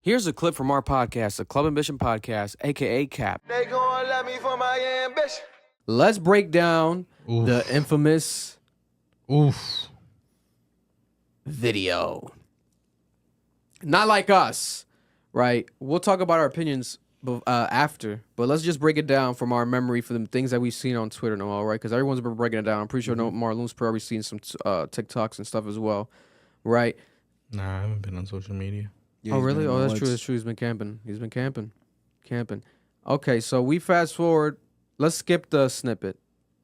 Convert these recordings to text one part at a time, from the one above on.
Here's a clip from our podcast, the Club Ambition Podcast, aka CAP. They gon' let me for my ambition. Let's break down the infamous video. Not like us, right? We'll talk about our opinions after, but let's just break it down from our memory for the things that we've seen on Twitter and all, right? Because everyone's been breaking it down. I'm pretty sure Marloon's probably seen some TikToks and stuff as well, right? Nah, I haven't been on social media. Yeah, oh, really? Oh, that's true. That's true. He's been camping. Camping. Okay, so we fast forward. Let's skip the snippet,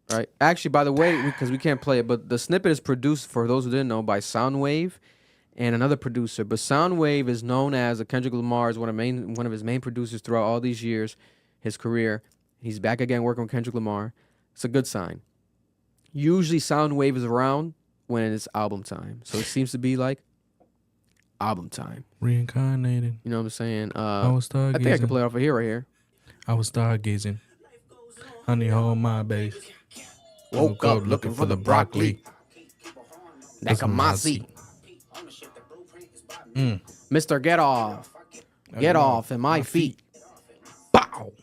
right? Actually, by the way, because we can't play it, but the snippet is produced, for those who didn't know, by Soundwave and another producer. But Soundwave is known as Kendrick Lamar, is one of his main producers throughout all these years, his career. He's back again working with Kendrick Lamar. It's a good sign. Usually Soundwave is around when it's album time. So it seems to be like album time. Reincarnated. You know what I'm saying? I was stargazing. I think I can play it off of here right here. I was stargazing. Honey, hold my base. Woke up looking for the broccoli. Nakamasi. Mr. Get Off. Get off at my feet. Bow. All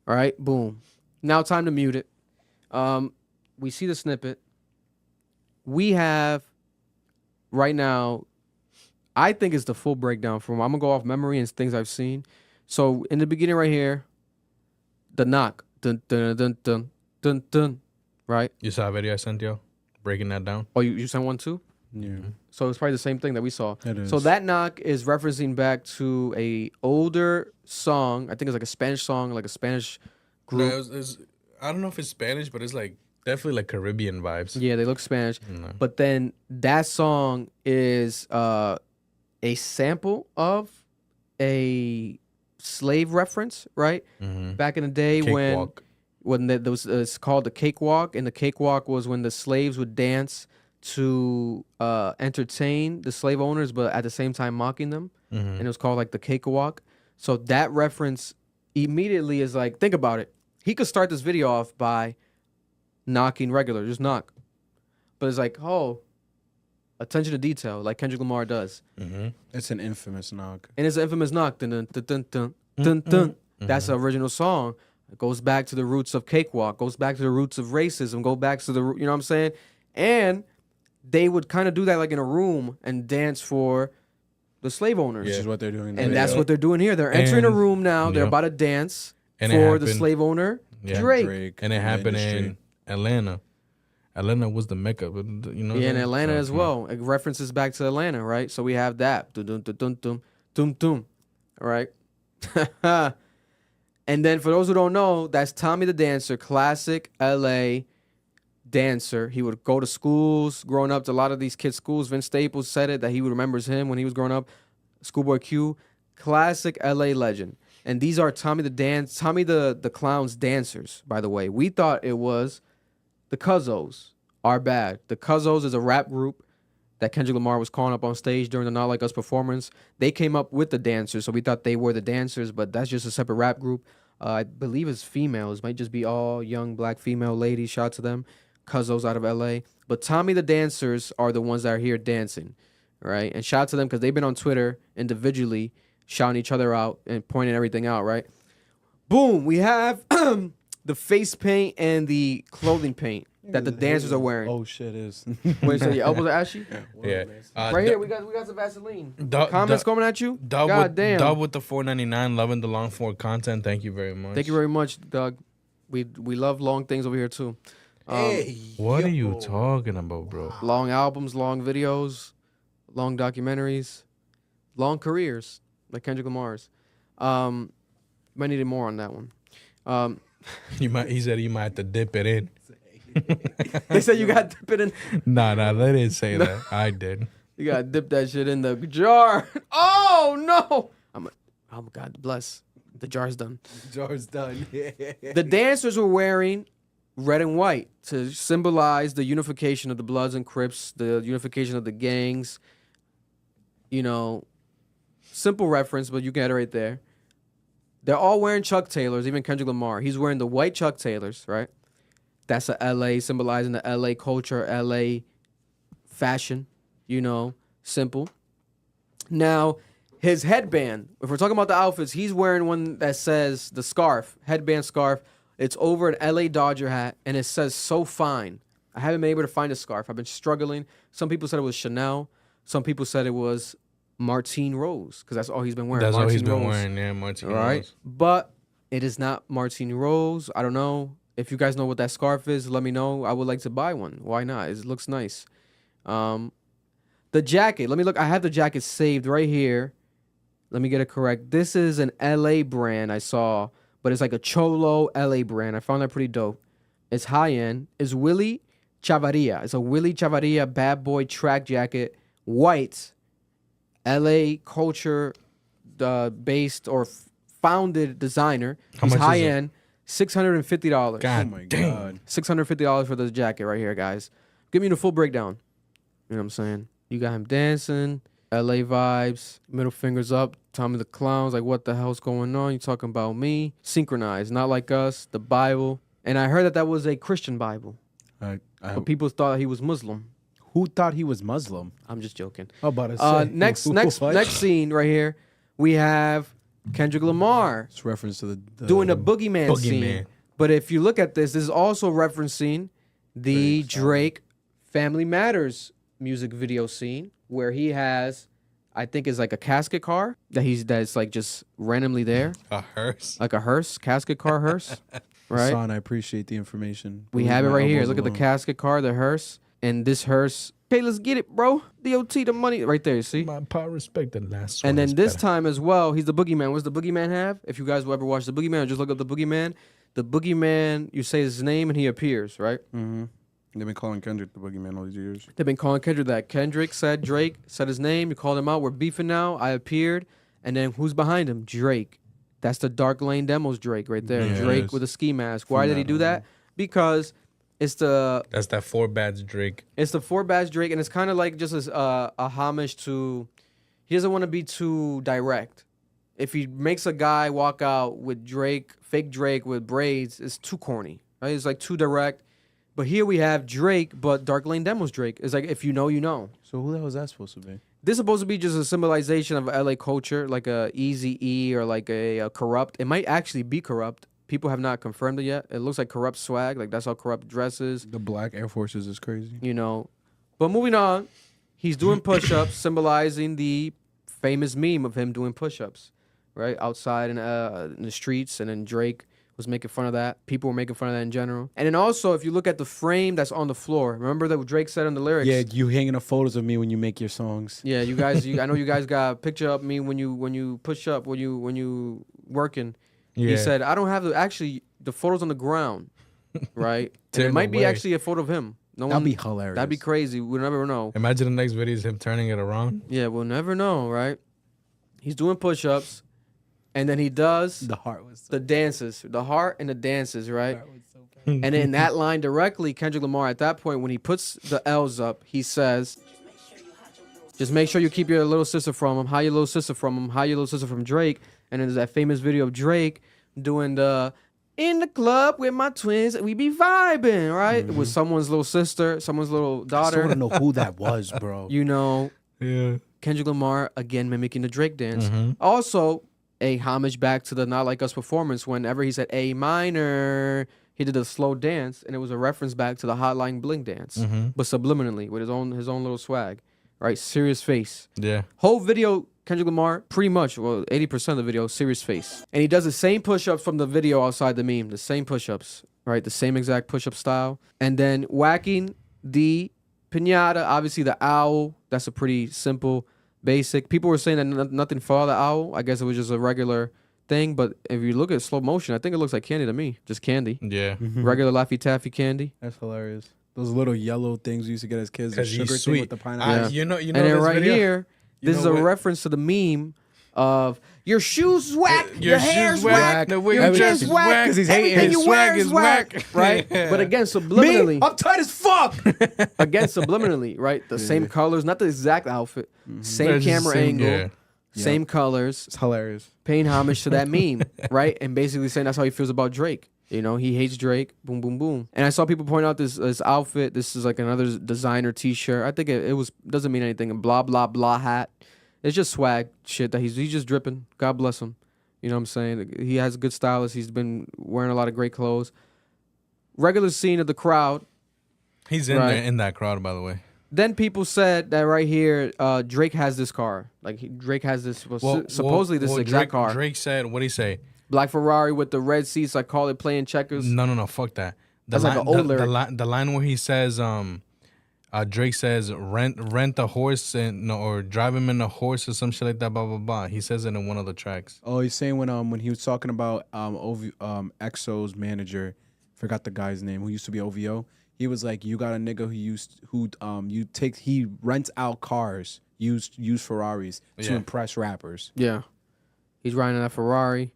right, boom. Now time to mute it. We see the snippet. We have right now, I think it's the full breakdown from. I'm gonna go off memory and things I've seen. So in the beginning right here, the knock, dun dun dun dun dun dun, right? You saw a video I sent you breaking that down? Oh, you sent one too? Yeah. So it's probably the same thing that we saw. It is. So that knock is referencing back to a older song. I think it's like a Spanish song, like a Spanish group. No, I don't know if it's Spanish, but it's like definitely like Caribbean vibes. Yeah, they look Spanish. No. But then that song is a sample of a slave reference, right? Mm-hmm. Back in the day when there was it's called the cakewalk, and the cakewalk was when the slaves would dance to entertain the slave owners, but at the same time mocking them, and it was called like the cakewalk. So that reference immediately is like, think about it. He could start this video off by knocking regular, just knock, but it's like, oh, attention to detail, like Kendrick Lamar does. Mm-hmm. It's an infamous knock. And it's an infamous knock. Dun, dun, dun, dun, dun, dun, dun. That's the original song. It goes back to the roots of cakewalk, goes back to the roots of racism, go back to the, you know what I'm saying? And they would kind of do that like in a room and dance for the slave owners. Which is what they're doing. And that's what they're doing here. They're entering a room now. They're about to dance for the slave owner, Drake. And it happened in Atlanta. Atlanta was the mecca, but you know. Yeah, in Atlanta as well. It references back to Atlanta, right? So we have that. Dum dum dum dum dum dum. All right. And then for those who don't know, that's Tommy the Dancer, classic LA dancer. He would go to schools growing up, to a lot of these kids' schools. Vince Staples said it, that he remembers him when he was growing up. Schoolboy Q, classic LA legend. And these are Tommy the Clown's dancers, by the way. We thought it was the Cuzzos. Our bad. The Cuzzos is a rap group that Kendrick Lamar was calling up on stage during the Not Like Us performance. They came up with the dancers, so we thought they were the dancers, but that's just a separate rap group. I believe it's females. Might just be all young black female ladies. Shout out to them. Cuzzos out of LA. But Tommy the Dancers are the ones that are here dancing, right? And shout out to them because they've been on Twitter individually shouting each other out and pointing everything out, right? Boom, we have the face paint and the clothing paint that the dancers are wearing. Oh shit, is. Wait, so your elbows are ashy? Yeah. Right here, we got some Vaseline. Comments coming at you? God damn. Dub with the $4.99, loving the long form content. Thank you very much. Thank you very much, Doug. We love long things over here too. What are you talking about, bro? Long albums, long videos, long documentaries, long careers, like Kendrick Lamar's. Might need more on that one. He said you might have to dip it in. They said you got to dip it in. Nah, they didn't say that. I did. You got to dip that shit in the jar. Oh, no. Oh, God bless. The jar's done. Jar's done. The dancers were wearing red and white to symbolize the unification of the Bloods and Crips, the unification of the gangs. You know, simple reference, but you get it right there. They're all wearing Chuck Taylors, even Kendrick Lamar. He's wearing the white Chuck Taylors, right? That's a LA, symbolizing the LA culture, LA fashion, you know, simple. Now, His headband, if we're talking about the outfits, he's wearing one that says the scarf, headband scarf. It's over an LA Dodger hat, and it says "So Fine." I haven't been able to find a scarf. I've been struggling. Some people said it was Chanel. Some people said it was Martine Rose, because that's all he's been wearing. That's all he's Martine been Rose. wearing, yeah, Martine Right? Rose. But it is not Martine Rose. I don't know. If you guys know what that scarf is, let me know. I would like to buy one. Why not? It looks nice. The jacket. Let me look. I have the jacket saved right here. Let me get it correct. This is an LA brand I saw, but it's like a Cholo LA brand. I found that pretty dope. It's high end. It's Willie Chavarria. It's a Willie Chavarria bad boy track jacket. White. LA culture based or founded designer. How He's much is high it? end. $650. God Oh my dang. god. $650 for this jacket right here, guys. Give me the full breakdown. You know what I'm saying? You got him dancing, LA vibes, middle fingers up, Tommy the Clown's like, what the hell's going on? You talking about me? Synchronized, not like us, the Bible. And I heard that was a Christian Bible, but people thought he was Muslim. Who thought he was Muslim? I'm just joking. How about to say? Next What? scene right here, we have Kendrick Lamar It's reference to the doing the boogeyman scene. Boogeyman. But if you look at this is also referencing the Drake Family Matters music video scene where he has, I think it's like a casket car that's like just randomly there, A hearse. like a hearse, casket car hearse, right? Son, I appreciate the information. We Leave have it my right here. elbows Look at the alone. casket car, the hearse, and this hearse. Okay, let's get it, bro. DOT, the money, right there. You see? My power, respect, the last one. And then is this better. time as well, he's the boogeyman. What's the boogeyman have? If you guys will ever watch the boogeyman, or just look up the boogeyman, you say his name and he appears, right? Mm-hmm. They've been calling Kendrick the boogeyman all these years. They've been calling Kendrick that. Kendrick said Drake said his name. You called him out. We're beefing now. I appeared. And then who's behind him? Drake. That's the Dark Lane Demos Drake right there. Yeah, it Drake is. with a ski mask. Why did he do that? Because it's the That's that 4 Bats Drake. four badge Drake, and it's kind of like just a homage to. He doesn't want to be too direct. If he makes a guy walk out with Drake, fake Drake with braids, it's too corny. Right? It's like too direct. But here we have Drake, but Dark Lane Demos Drake. It's like if you know, you know. So who the hell is that supposed to be? This is supposed to be just a symbolization of LA culture, like a Eazy-E or like a Corrupt. It might actually be Corrupt. People have not confirmed it yet. It looks like Corrupt swag, like that's how Corrupt dresses, The black Air Forces is crazy. you know. But moving on, he's doing push-ups, symbolizing the famous meme of him doing push-ups, right? Outside in the streets, and then Drake was making fun of that. People were making fun of that in general. And then also, if you look at the frame that's on the floor, remember that Drake said in the lyrics? Yeah, you hanging up photos of me when you make your songs. Yeah, you guys. I know you guys got a picture of me when you push up when you working. Yeah. He said I don't have the photos on the ground, right? And it Turn might be away. actually a photo of him. No That'd one. be hilarious. That'd be crazy. We'll never know. Imagine the next video is him turning it around. Yeah, we'll never know, right? He's doing push-ups, and then he does The heart was. the dances, the heart and the dances, right? And in that line directly, Kendrick Lamar at that point when he puts the L's up, he says, "Just make sure you keep your little sister from him. Hide your little sister from him. Hide your little sister from Drake." And then there's that famous video of Drake doing the "In the club with my twins, we be vibing," right? With someone's little sister, someone's little I still daughter. want to know who that was, bro. You know, Yeah. Kendrick Lamar again mimicking the Drake dance. Also, a homage back to the Not Like Us performance. Whenever he said A minor, he did a slow dance, and it was a reference back to the Hotline Bling dance, but subliminally with his own little swag, right? Serious face. Yeah. Whole video, Kendrick Lamar, pretty much, well, 80% of the video, serious face. And he does the same push-ups from the video outside the meme, the same push-ups, right? The same exact push-up style. And then whacking the piñata, obviously the owl, that's a pretty simple, basic. People were saying that nothing for the owl. I guess it was just a regular thing. But if you look at slow motion, I think it looks like candy to me. Just candy. Yeah. Regular Laffy Taffy candy. That's hilarious. Those little yellow things we used to get as kids. The 'Cause sugar he's thing sweet. with the pineapple. Yeah. You know And then this right video? here, You this know is a what? reference to the meme of your shoes whack, Your your hair's shoes whack, whack, the way your you dress dress is whack, whack, 'cause he's hating everything his you swag wear is is whack, whack. right? Yeah. But again, subliminally, I'm tight as fuck. again, subliminally, right? The same colors, not the exact outfit, same They're just camera same- angle, yeah. same colors, It's hilarious. paying homage to that meme, right? And basically saying that's how he feels about Drake. You know, he hates Drake. Boom, boom, boom. And I saw people point out this outfit. This is like another designer T-shirt. I think it was doesn't mean anything. A blah blah blah hat. It's just swag shit that he's just dripping. God bless him. You know what I'm saying? He has a good stylist. He's been wearing a lot of great clothes. Regular scene of the crowd. He's in Right. there in that crowd, by the way. Then people said that right here, Drake has this car. Like Drake has this. Supposedly this exact car. Drake said, what did he say? Black Ferrari with the red seats. I call it playing checkers. No, fuck that. That's like an old lyric. The line where he says, Drake says, rent a horse or drive him in a horse or some shit like that, blah, blah, blah. He says it in one of the tracks. Oh, he's saying when he was talking about EXO's manager, forgot the guy's name, who used to be OVO. He was like, you got a nigga he rents out cars, used Ferraris to impress rappers. Yeah. He's riding that Ferrari.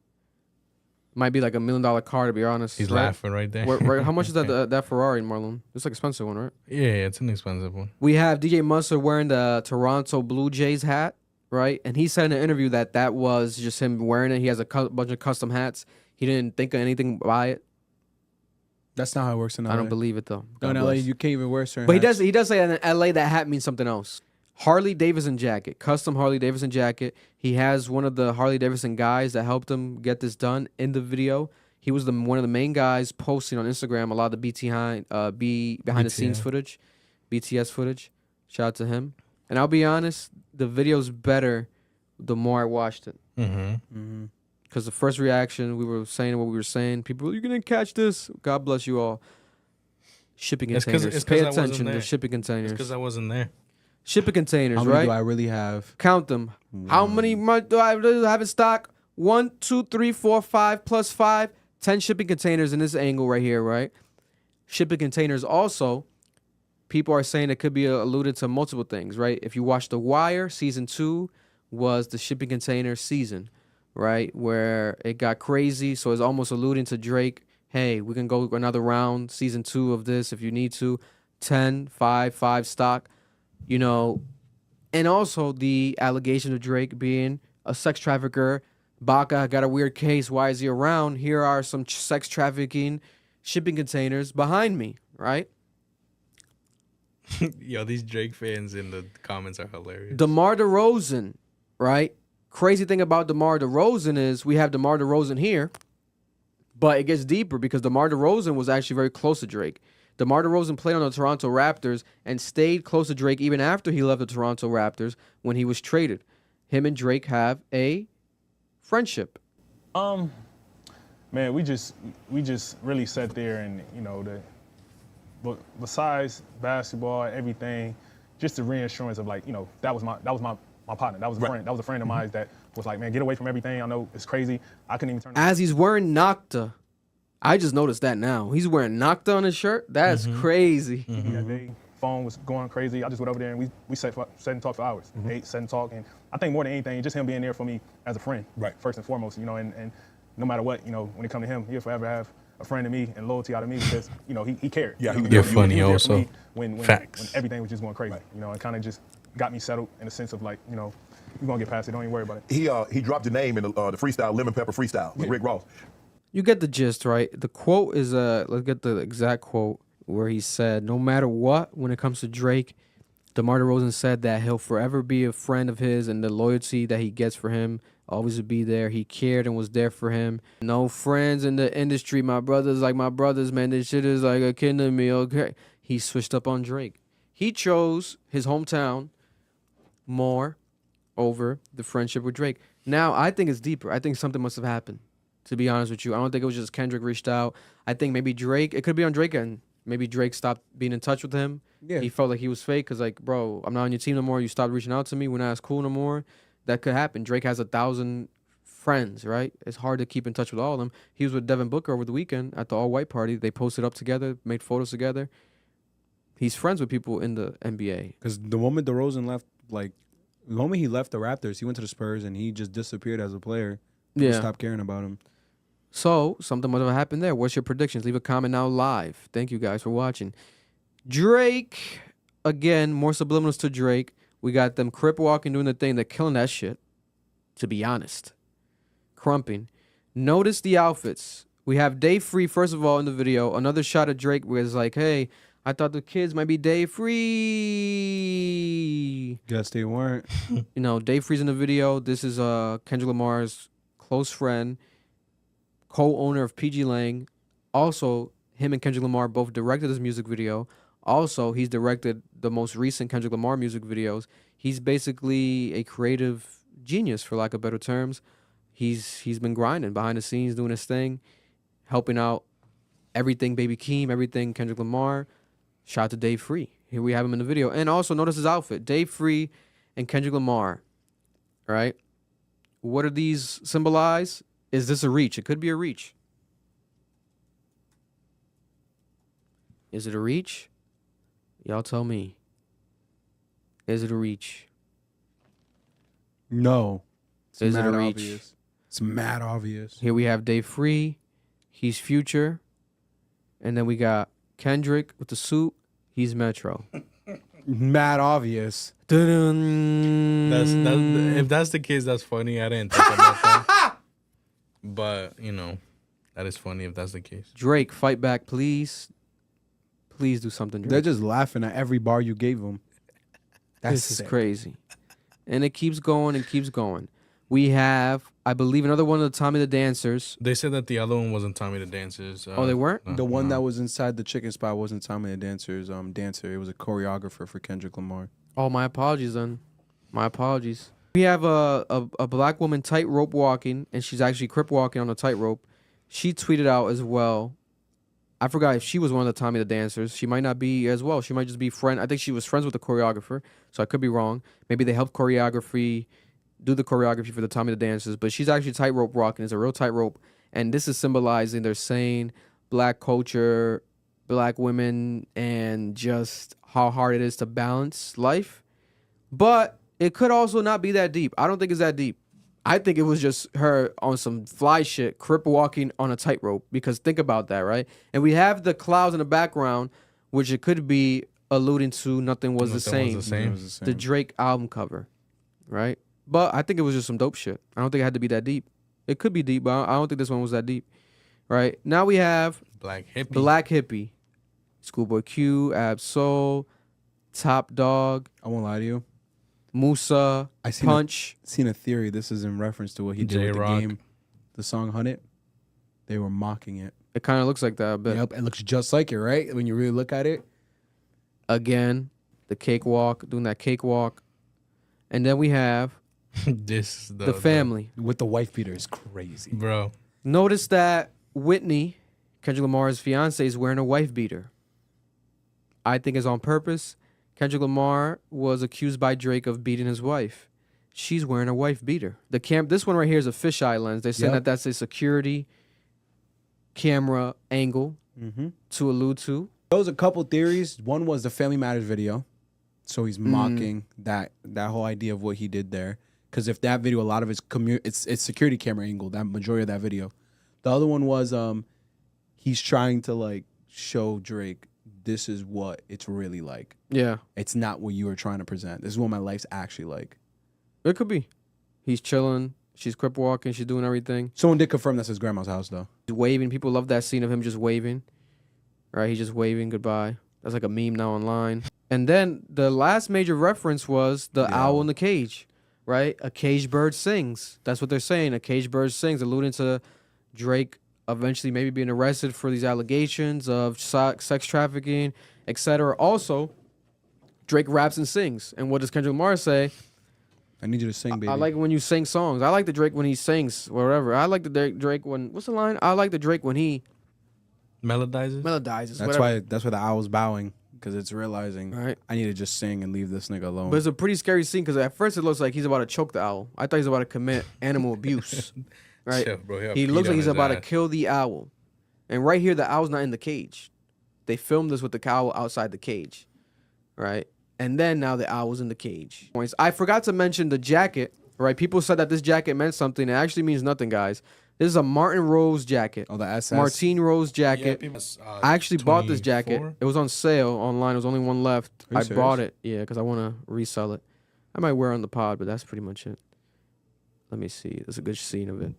Might be like $1 million car, to be honest. He's laughing right there. Right, how much is that Ferrari, Marlon? It's like an expensive one, right? Yeah, it's an expensive one. We have DJ Mustard wearing the Toronto Blue Jays hat, right? And he said in an interview that was just him wearing it. He has a bunch of custom hats. He didn't think of anything by it. That's not how it works in LA. I don't believe it, though. No, in LA, you can't even wear certain But hats. he does say in LA that hat means something else. Harley Davidson jacket, custom Harley Davidson jacket. He has one of the Harley Davidson guys that helped him get this done in the video. He was one of the main guys posting on Instagram a lot of the behind the scenes footage, BTS footage. Shout out to him. And I'll be honest, the video's better the more I watched it. Because the first reaction, we were saying what we were saying. People, you're going to catch this. God bless you all. Shipping containers. Pay attention to shipping containers. It's because I wasn't there. Shipping containers, How many right? do I really have? Count them. How many do I have in stock? 1, 2, 3, 4, 5 plus 5. 10 shipping containers in this angle right here, right? Shipping containers also, people are saying it could be alluded to multiple things, right? If you watch The Wire, season 2 was the shipping container season, right? Where it got crazy. So it's almost alluding to Drake. Hey, we can go another round, season 2 of this if you need to. 10, 5 stock, you know. And also the allegation of Drake being a sex trafficker. Baca got a weird case. Why is he around? Here are some sex trafficking shipping containers behind me, right? Yo, these Drake fans in the comments are hilarious. DeMar DeRozan, right? Crazy thing about DeMar DeRozan is we have DeMar DeRozan here, but it gets deeper because DeMar DeRozan was actually very close to Drake. DeMar DeRozan played on the Toronto Raptors and stayed close to Drake even after he left the Toronto Raptors when he was traded. Him and Drake have a friendship. Man, we just really sat there and, you know, but besides basketball, everything, just the reassurance of, like, you know, that was my partner. That was a friend. That was a friend of mine that was like, man, get away from everything. I know it's crazy. I couldn't even turn. As he's wearing Nocta, I just noticed that now. He's wearing Nocta on his shirt. That's crazy. That day, phone was going crazy. I just went over there and we sat and talked for hours. Ate, sat and talked, and I think more than anything, just him being there for me as a friend, first and foremost. You know, and no matter what, you know, when it comes to him, he'll forever have a friend of me and loyalty out of me because, you know, he cared. Yeah, You're funny he was there also. for me when Facts. everything was just going crazy. You know, and kind of just got me settled in a sense of, like, you know, you're gonna get past it. Don't even worry about it. He dropped your name in the freestyle, Lemon Pepper Freestyle with Rick Ross. You get the gist, right? The quote is let's get the exact quote where he said, no matter what, when it comes to Drake, DeMar DeRozan said that he'll forever be a friend of his and the loyalty that he gets for him always would be there. He cared and was there for him. No friends in the industry. My brothers like my brothers, man. This shit is like akin to me, okay? He switched up on Drake. He chose his hometown more over the friendship with Drake. Now, I think it's deeper. I think something must have happened, to be honest with you. I don't think it was just Kendrick reached out. I think maybe Drake, it could be on Drake end. Maybe Drake stopped being in touch with him. Yeah. He felt like he was fake because, like, bro, I'm not on your team no more. You stopped reaching out to me. We're not as cool no more. That could happen. Drake has 1,000 friends, right? It's hard to keep in touch with all of them. He was with Devin Booker over the weekend at the all-white party. They posted up together, made photos together. He's friends with people in the NBA. Because the moment DeRozan left, like, the moment he left the Raptors, he went to the Spurs and he just disappeared as a player. People stopped caring about him. So, something must have happened there. What's your predictions? Leave a comment now live. Thank you guys for watching. Drake, again, more subliminals to Drake. We got them crip walking, doing the thing. They're killing that shit, to be honest. Crumping. Notice the outfits. We have Day Free, first of all, in the video. Another shot of Drake where it's like, hey, I thought the kids might be day free. Guess they weren't. You know, Day Free's in the video. This is Kendrick Lamar's close friend, co-owner of PG Lang. Also, him and Kendrick Lamar both directed this music video. Also, he's directed the most recent Kendrick Lamar music videos. He's basically a creative genius, for lack of better terms. He's been grinding behind the scenes, doing his thing, helping out everything Baby Keem, everything Kendrick Lamar. Shout out to Dave Free. Here we have him in the video. And also notice his outfit. Dave Free and Kendrick Lamar. Right? What do these symbolize? Is this a reach? It could be a reach. Is it a reach? Y'all tell me. Is it a reach? No. It's Is it mad a reach? obvious. It's mad obvious. Here we have Dave Free. He's Future. And then we got Kendrick with the suit. He's Metro. Mad obvious. Dun-dun. If that's the case, that's funny. I didn't think about that. But, you know, that is funny if that's the case. Drake, fight back, please. Please do something, Drake. They're just laughing at every bar you gave them. This is crazy. And it keeps going and keeps going. We have, I believe, another one of the Tommy the Dancers. They said that the other one wasn't Tommy the Dancers. Oh, they weren't? no, The one no. that was inside the chicken spot wasn't Tommy the Dancer's dancer. It was a choreographer for Kendrick Lamar. Oh, my apologies then. My apologies. We have a black woman tightrope walking, and she's actually crip walking on a tightrope. She tweeted out as well. I forgot if she was one of the Tommy the Dancers. She might not be as well. She might just be friend. I think she was friends with the choreographer, so I could be wrong. Maybe they helped do the choreography for the Tommy the Dancers, but she's actually tightrope walking. It's a real tightrope, and this is symbolizing, they're saying, black culture, black women, and just how hard it is to balance life. But it could also not be that deep. I don't think it's that deep. I think it was just her on some fly shit, crip walking on a tightrope, because think about that, right? And we have the clouds in the background, which it could be alluding to Nothing Was the Same. Was the same. It was the same. The Drake album cover, right? But I think it was just some dope shit. I don't think it had to be that deep. It could be deep, but I don't think this one was that deep, right? Now we have Black Hippie. Black Hippie, Schoolboy Q, Ab Soul, Top Dog, I won't lie to you. Musa, I seen Punch. Seen a theory. This is in reference to what he did with the J-Rock. game, the song "Hunt." They were mocking it. It kind of looks like that a bit. Yep, it looks just like it, right? When you really look at it. Again, the cakewalk, doing that cakewalk. And then we have This the family. With the wife beater is crazy. bro. Notice that Whitney, Kendrick Lamar's fiance, is wearing a wife beater. I think it's on purpose. Kendrick Lamar was accused by Drake of beating his wife. She's wearing a wife beater. This one right here is a fisheye lens. They're saying Yep. that that's a security camera angle to allude to. There was a couple theories. One was the Family Matters video, so he's mocking that whole idea of what he did there. Because if that video, a lot of it's security camera angle. That majority of that video. The other one was he's trying to like show Drake, this is what it's really like. Yeah, It's not what you were trying to present. This is what my life's actually like. it could be. He's chilling. She's crip walking. She's doing everything. Someone did confirm that's his grandma's house, though. He's waving. People love that scene of him just waving. Right? He's just waving goodbye. That's like a meme now online. And then the last major reference was the owl in the cage. Right? A caged bird sings. That's what they're saying. A caged bird sings, alluding to Drake eventually maybe being arrested for these allegations of sex trafficking, etc. Also, Drake raps and sings. And what does Kendrick Lamar say? I need you to sing, baby. I like it when you sing songs. I like the Drake when he sings, whatever. I like the Drake when, what's the line? I like the Drake when he Melodizes. melodizes. That's whatever. why the owl's bowing, because it's realizing Right. I need to just sing and leave this nigga alone. But it's a pretty scary scene because at first it looks like he's about to choke the owl. I thought he was about to commit animal abuse. Right? Chill, bro. He looks like he's about to kill the owl. And right here, the owl's not in the cage. They filmed this with the owl outside the cage. Right? And then now the owl's in the cage. I forgot to mention the jacket. Right? People said that this jacket meant something. It actually means nothing, guys. This is a Martin Rose jacket. Oh, the SS. Martine Rose jacket. I actually bought this jacket. 24? It was on sale online. There was only one left. Are I you bought serious? it. Yeah, because I want to resell it. I might wear it on the pod, but that's pretty much it. Let me see. There's a good scene of it.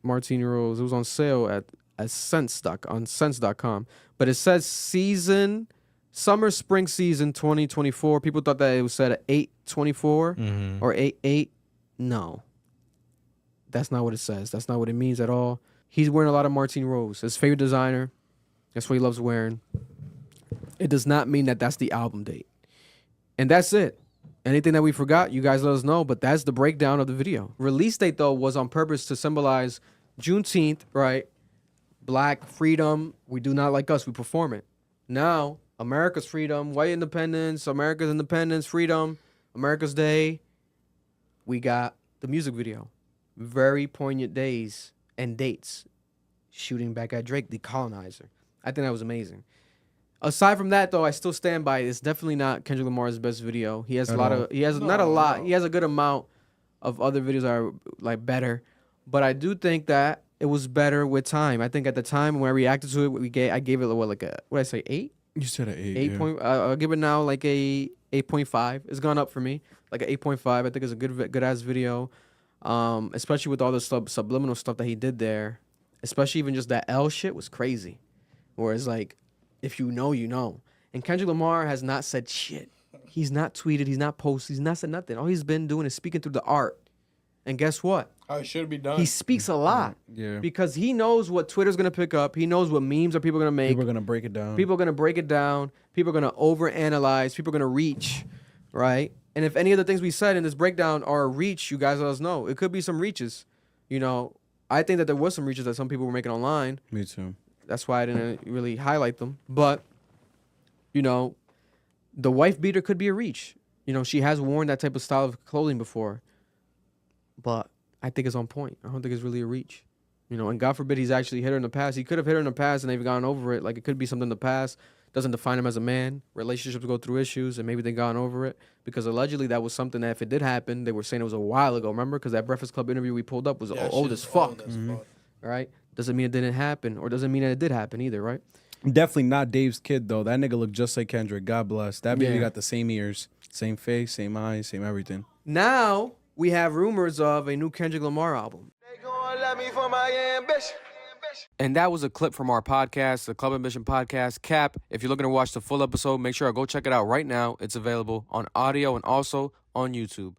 Martine Rose. It was on sale at Sense.com. But it says season Summer spring season 2024. People thought that it was set at 8/24 or 8/8. No. That's not what it says. That's not what it means at all. He's wearing a lot of Martine Rose. His favorite designer. That's what he loves wearing. It does not mean that that's the album date. And that's it. Anything that we forgot, you guys let us know. But that's the breakdown of the video. Release date, though, was on purpose to symbolize Juneteenth, right? Black freedom. We do not like us. We perform it. Now, America's freedom, white independence, America's independence, freedom, America's Day. We got the music video. Very poignant days and dates. Shooting back at Drake, the colonizer. I think that was amazing. Aside from that, though, I still stand by it's definitely not Kendrick Lamar's best video. He has he has a good amount of other videos that are like better. But I do think that it was better with time. I think at the time when I reacted to it, I gave it what did I say, 8? You said an 8. 8 yeah. point. I'll give it now like a 8.5. It's gone up for me, like an 8.5. I think it's a good ass video, especially with all the subliminal stuff that he did there. Especially even just that L shit was crazy. Whereas like, if you know, you know. And Kendrick Lamar has not said shit. He's not tweeted. He's not posted. He's not said nothing. All he's been doing is speaking through the art. And guess what? How it should be done. He speaks a lot. Yeah. Because he knows what Twitter's going to pick up. He knows what memes are people going to make. People are going to break it down. People are going to break it down. People are going to overanalyze. People are going to reach, right? And if any of the things we said in this breakdown are a reach, you guys let us know. It could be some reaches. You know, I think that there was some reaches that some people were making online. Me too. That's why I didn't really highlight them. But, you know, the wife beater could be a reach. You know, she has worn that type of style of clothing before. But I think it's on point. I don't think it's really a reach. You know, and God forbid he's actually hit her in the past. He could have hit her in the past and they've gone over it. Like, it could be something in the past. Doesn't define him as a man. Relationships go through issues and maybe they've gone over it. Because allegedly that was something that if it did happen, they were saying it was a while ago. Remember? Because that Breakfast Club interview we pulled up was old as fuck. Right? Doesn't mean it didn't happen, or doesn't mean that it did happen either, right? Definitely not Dave's kid, though. That nigga looked just like Kendrick. God bless. That baby got the same ears, same face, same eyes, same everything. Now we have rumors of a new Kendrick Lamar album. They gon' love me for my ambition. And that was a clip from our podcast, the Club Ambition Podcast, Cap. If you're looking to watch the full episode, make sure to go check it out right now. It's available on audio and also on YouTube.